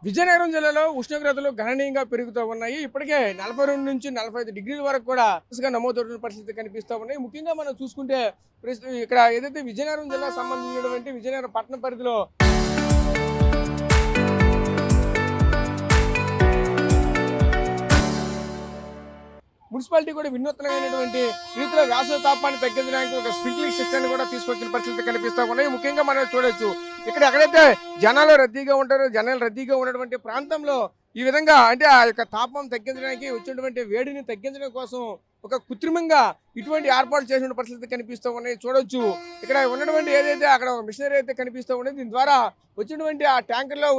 విజయనగరం జిల్లాలో ఉష్ణోగ్రతలు గణనీయంగా పెరుగుతూ ఉన్నాయి. ఇప్పటికే 42 నుంచి 45 డిగ్రీల వరకు కూడా నమోదవుతున్న పరిస్థితి కనిపిస్తూ ఉన్నాయి. ముఖ్యంగా మనం చూసుకుంటే ఇక్కడ ఏదైతే విజయనగరం జిల్లా సంబంధించినటువంటి విజయనగరం పట్టణ పరిధిలో మున్సిపాలిటీ కూడా వినూత్నమైనటువంటి రీతిలో వేసవి తాపాన్ని తగ్గించడానికి ఒక స్ప్రింక్లింగ్ సిస్టమ్ కూడా తీసుకొచ్చిన పరిస్థితి కనిపిస్తూ ఉన్నాయి. ముఖ్యంగా మనం చూడొచ్చు, ఇక్కడ ఎక్కడైతే జనాలు రద్దీగా ఉంటారో, జనాలు రద్దీగా ఉన్నటువంటి ప్రాంతంలో ఈ విధంగా అంటే ఆ యొక్క తాపం తగ్గించడానికి వచ్చినటువంటి వేడిని తగ్గించడం కోసం ఒక కృత్రిమంగా ఇటువంటి ఏర్పాటు చేసిన పరిస్థితి కనిపిస్తూ ఉన్నాయి. చూడొచ్చు, ఇక్కడ ఉన్నటువంటి ఏదైతే అక్కడ ఒక మిషనరీ అయితే కనిపిస్తూ ఉంది, దీని ద్వారా వచ్చినటువంటి ఆ ట్యాంకర్లో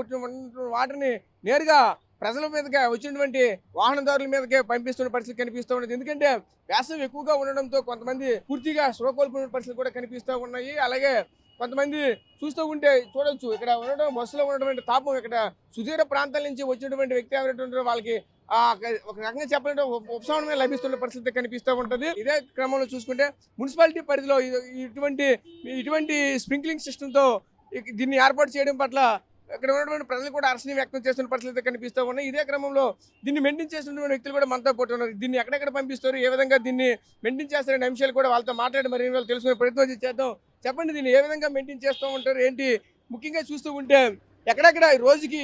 వాటర్ని నేరుగా ప్రజల మీదకే వచ్చినటువంటి వాహనదారుల మీదకే పంపిస్తున్న పరిస్థితి కనిపిస్తూ ఉన్నది. ఎందుకంటే వేసవి ఎక్కువగా ఉండడంతో కొంతమంది పూర్తిగా కోల్పోయిన పరిస్థితులు కూడా కనిపిస్తూ ఉన్నాయి. అలాగే కొంతమంది చూస్తూ ఉంటే చూడొచ్చు, ఇక్కడ ఉండడం బస్సులో ఉన్నటువంటి తాపం ఇక్కడ సుదూర ప్రాంతాల నుంచి వచ్చినటువంటి వ్యక్తి ఎవరైతే వాళ్ళకి ఒక రకంగా చెప్పాలంటే ఉపశమనమే లభిస్తున్న పరిస్థితి కనిపిస్తూ ఉంటుంది. ఇదే క్రమంలో చూసుకుంటే మున్సిపాలిటీ పరిధిలో ఇటువంటి స్ప్రింక్లింగ్ సిస్టంతో దీన్ని ఏర్పాటు చేయడం పట్ల ఇక్కడ ఉన్నటువంటి ప్రజలు కూడా హర్షాన్ని వ్యక్తం చేస్తున్న పరిస్థితి కనిపిస్తూ ఉన్నాయి. ఇదే క్రమంలో దీన్ని మెయింటైన్ చేస్తున్నటువంటి వ్యక్తులు కూడా మనతో పాటు ఉన్నారు. దీన్ని ఎక్కడెక్కడ పంపిస్తారు, ఏ విధంగా దీన్ని మెయింటైన్ చేస్తారనే అంశాలు కూడా వాళ్ళతో మాట్లాడి మరి వాళ్ళు తెలుసుకునే ప్రయత్నం చేద్దాం. చెప్పండి, దీన్ని ఏ విధంగా మెయింటైన్ చేస్తూ ఉంటారు ఏంటి? ముఖ్యంగా చూస్తూ ఉంటే ఎక్కడెక్కడ రోజుకి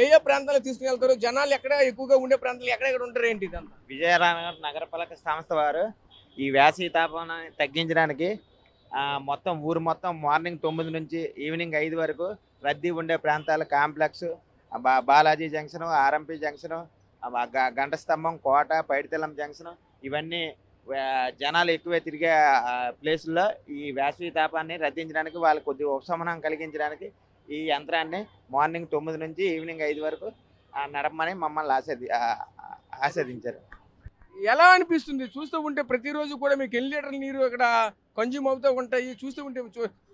ఏ ప్రాంతాలకు తీసుకుని జనాలు ఎక్కడ ఎక్కువగా ఉండే ప్రాంతాలు ఎక్కడెక్కడ ఉంటారు ఏంటి? విజయనగరం నగరపాలక సంస్థ వారు ఈ వేసవి తాపాన్ని తగ్గించడానికి మొత్తం ఊరు మొత్తం మార్నింగ్ 9 నుంచి ఈవినింగ్ 5 వరకు రద్దీ ఉండే ప్రాంతాలు complex, Balaji junction, RMP junction, గంటస్తంభం, కోట, పైడితెల్లం జంక్షన్, ఇవన్నీ జనాలు ఎక్కువ తిరిగే ప్లేసుల్లో ఈ వేసవి తాపాన్ని రద్దించడానికి వాళ్ళకి కొద్దిగా ఉపశమనం కలిగించడానికి ఈ యంత్రాన్ని మార్నింగ్ 9 నుంచి ఈవినింగ్ 5 వరకు నడపమని మమ్మల్ని ఆస్వాదించారు. ఎలా అనిపిస్తుంది చూస్తూ ఉంటే? ప్రతిరోజు కూడా మీకు ఎన్ని లీటర్ల నీరు ఇక్కడ కన్జ్యూమ్ అవుతూ ఉంటాయి. చూస్తూ ఉంటే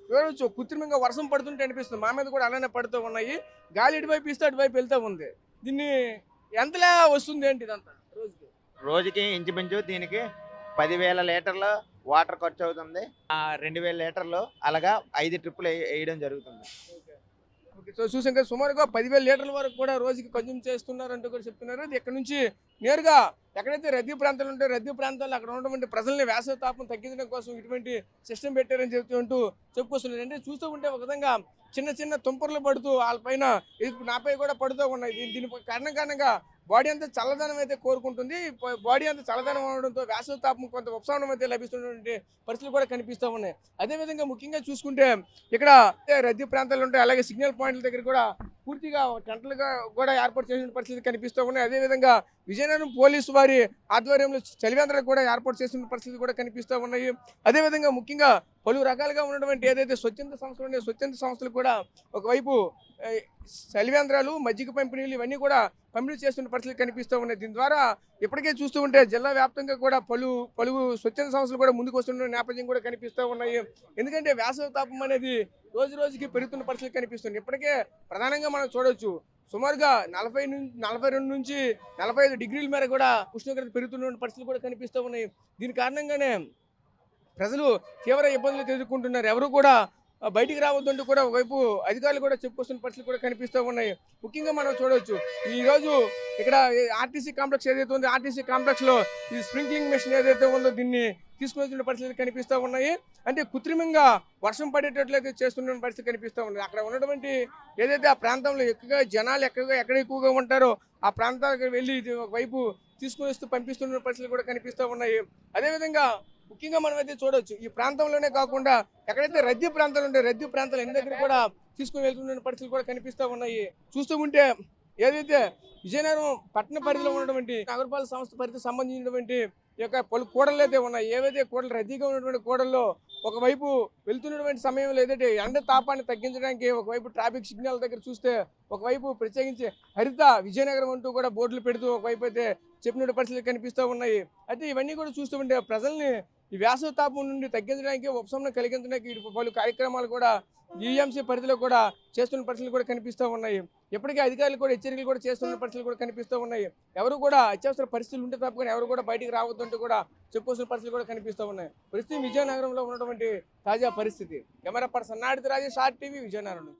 చూడవచ్చు, కృత్రిమంగా వర్షం పడుతుంటే అనిపిస్తుంది. మా మీద కూడా అలానే పడుతూ ఉన్నాయి. గాలి ఇటువైపు ఇస్తే అటువైపు వెళ్తూ ఉంది. దీన్ని ఎంతలా వస్తుంది ఏంటి ఇదంతా? రోజుకి ఇంచుమించు దీనికి 10,000 లీటర్ల వాటర్ ఖర్చు అవుతుంది. 2,000 లీటర్లు అలాగా 5 ట్రిప్పులు వేయడం జరుగుతుంది. సో చూసాం కదా, సుమారుగా 10,000 లీటర్ల వరకు కూడా రోజుకి కన్జ్యూమ్ చేస్తున్నారు అంటూ కూడా చెప్తున్నారు. అది ఇక్కడ నుంచి నేరుగా ఎక్కడైతే రద్దీ ప్రాంతాలు ఉంటాయో రద్దీ ప్రాంతాల్లో అక్కడ ఉన్నటువంటి ప్రజల్ని వేసవి తాపం తగ్గించడం కోసం ఇటువంటి సిస్టమ్ పెట్టారని చెప్పుకొస్తున్నారు. అంటే చూస్తూ ఉంటే ఒక విధంగా చిన్న చిన్న తుంపర్లు పడుతూ వాళ్ళపైన నాపై కూడా పడుతూ ఉన్నాయి. దీని కారణంగా బాడీ అంతా చల్లదనం అయితే కోరుకుంటుంది. బాడీ అంతా చల్లదనం అవడంతో వేసవి తాపం కొంత ఉపశమనం అయితే లభిస్తున్నటువంటి పరిస్థితులు కూడా కనిపిస్తూ ఉన్నాయి. అదేవిధంగా ముఖ్యంగా చూసుకుంటే ఇక్కడ రద్దీ ప్రాంతాలు ఉంటాయి, అలాగే సిగ్నల్ పాయింట్ల దగ్గర కూడా పూర్తిగా టెంట్లుగా కూడా ఏర్పాటు చేసిన పరిస్థితి కనిపిస్తూ ఉన్నాయి. అదేవిధంగా విజయనగరం పోలీసు వారి ఆధ్వర్యంలో చలివేంద్రాలు కూడా ఏర్పాటు చేసిన పరిస్థితి కూడా కనిపిస్తూ ఉన్నాయి. అదేవిధంగా ముఖ్యంగా పలు రకాలుగా ఉన్నటువంటి ఏదైతే స్వచ్ఛంద సంస్థలు ఉన్నాయో స్వచ్ఛంద సంస్థలు కూడా ఒకవైపు చలివేంద్రాలు, మజ్జిగ పంపిణీలు ఇవన్నీ కూడా పంపిణీ చేస్తున్న పరిస్థితులు కనిపిస్తూ ఉన్నాయి. దీని ద్వారా ఇప్పటికే చూస్తూ ఉంటే జిల్లా వ్యాప్తంగా కూడా పలు స్వచ్ఛంద సంస్థలు కూడా ముందుకు వస్తున్న నేపథ్యం కూడా కనిపిస్తూ ఉన్నాయి. ఎందుకంటే వేసవి తాపం అనేది రోజు రోజుకి పెరుగుతున్న పరిస్థితులు కనిపిస్తుంది. ఇప్పటికే ప్రధానంగా మనం చూడవచ్చు, సుమారుగా 42 నుంచి 45 డిగ్రీల మేర కూడా ఉష్ణోగ్రత పెరుగుతున్న పరిస్థితులు కూడా కనిపిస్తూ ఉన్నాయి. దీని కారణంగానే ప్రజలు తీవ్ర ఇబ్బందులు ఎదుర్కొంటున్నారు. ఎవరు కూడా బయటికి రావద్దంటూ కూడా ఒకవైపు అధికారులు కూడా చెప్పుకొస్తున్న పరిస్థితులు కూడా కనిపిస్తూ ఉన్నాయి. ముఖ్యంగా మనం చూడవచ్చు, ఈరోజు ఇక్కడ ఆర్టీసీ కాంప్లెక్స్ ఏదైతే ఉందో ఆర్టీసీ కాంప్లెక్స్లో ఈ స్ప్రింక్లింగ్ మెషిన్ ఏదైతే ఉందో దీన్ని తీసుకొచ్చిన పరిస్థితులు కనిపిస్తూ ఉన్నాయి. అంటే కృత్రిమంగా వర్షం పడేటట్లయితే చేస్తున్న పరిస్థితి కనిపిస్తూ ఉంది. అక్కడ ఉన్నటువంటి ఏదైతే ఆ ప్రాంతంలో ఎక్కువగా జనాలు ఎక్కడ ఎక్కువగా ఉంటారో ఆ ప్రాంతాలకు వెళ్ళి ఒకవైపు తీసుకుని వస్తూ పంపిస్తున్న పరిస్థితులు కూడా కనిపిస్తూ ఉన్నాయి. అదేవిధంగా ముఖ్యంగా మనమైతే చూడవచ్చు, ఈ ప్రాంతంలోనే కాకుండా ఎక్కడైతే రద్దీ ప్రాంతాలు ఉంటాయో రద్దీ ప్రాంతాలు ఎన్ని దగ్గర కూడా తీసుకుని వెళ్తున్న పరిస్థితులు కూడా కనిపిస్తూ ఉన్నాయి. చూస్తూ ఉంటే ఏదైతే విజయనగరం పట్టణ పరిధిలో ఉన్నటువంటి నగరపాలక సంస్థ పరిధికి సంబంధించినటువంటి యొక్క పలు కూడళ్ళు అయితే ఉన్నాయి. ఏవైతే కూడలు రద్దీగా ఉన్నటువంటి కూడల్లో ఒకవైపు వెళ్తున్నటువంటి సమయంలో ఏదైతే ఎండ తాపాన్ని తగ్గించడానికి ఒకవైపు ట్రాఫిక్ సిగ్నల్ దగ్గర చూస్తే ఒకవైపు ప్రత్యేకించి హరిత విజయనగరం అంటూ కూడా బోర్డులు పెడుతూ ఒకవైపు అయితే చెప్పిన పరిస్థితులు కనిపిస్తూ ఉన్నాయి. అయితే ఇవన్నీ కూడా చూస్తూ ఉంటే ప్రజల్ని ఈ వేసవి తాపం నుండి తగ్గించడానికి ఉపశమనం కలిగించడానికి పలు కార్యక్రమాలు కూడా జీఎంసీ పరిధిలో కూడా చేస్తున్న పరిస్థితులు కూడా కనిపిస్తూ ఉన్నాయి. ఇప్పటికే అధికారులు కూడా హెచ్చరికలు కూడా చేస్తున్న పరిస్థితులు కూడా కనిపిస్తూ ఉన్నాయి. ఎవరు కూడా అత్యవసర పరిస్థితులు ఉంటే తప్ప ఎవరు కూడా బయటికి రావద్దంటూ కూడా చెప్పుకోవాల్సిన పరిస్థితులు కూడా కనిపిస్తూ ఉన్నాయి. ప్రస్తుతం విజయనగరంలో ఉన్నటువంటి తాజా పరిస్థితి. కెమెరా పర్సన్ నాడితి రాజేష్, RTV, విజయనగరం నుంచి.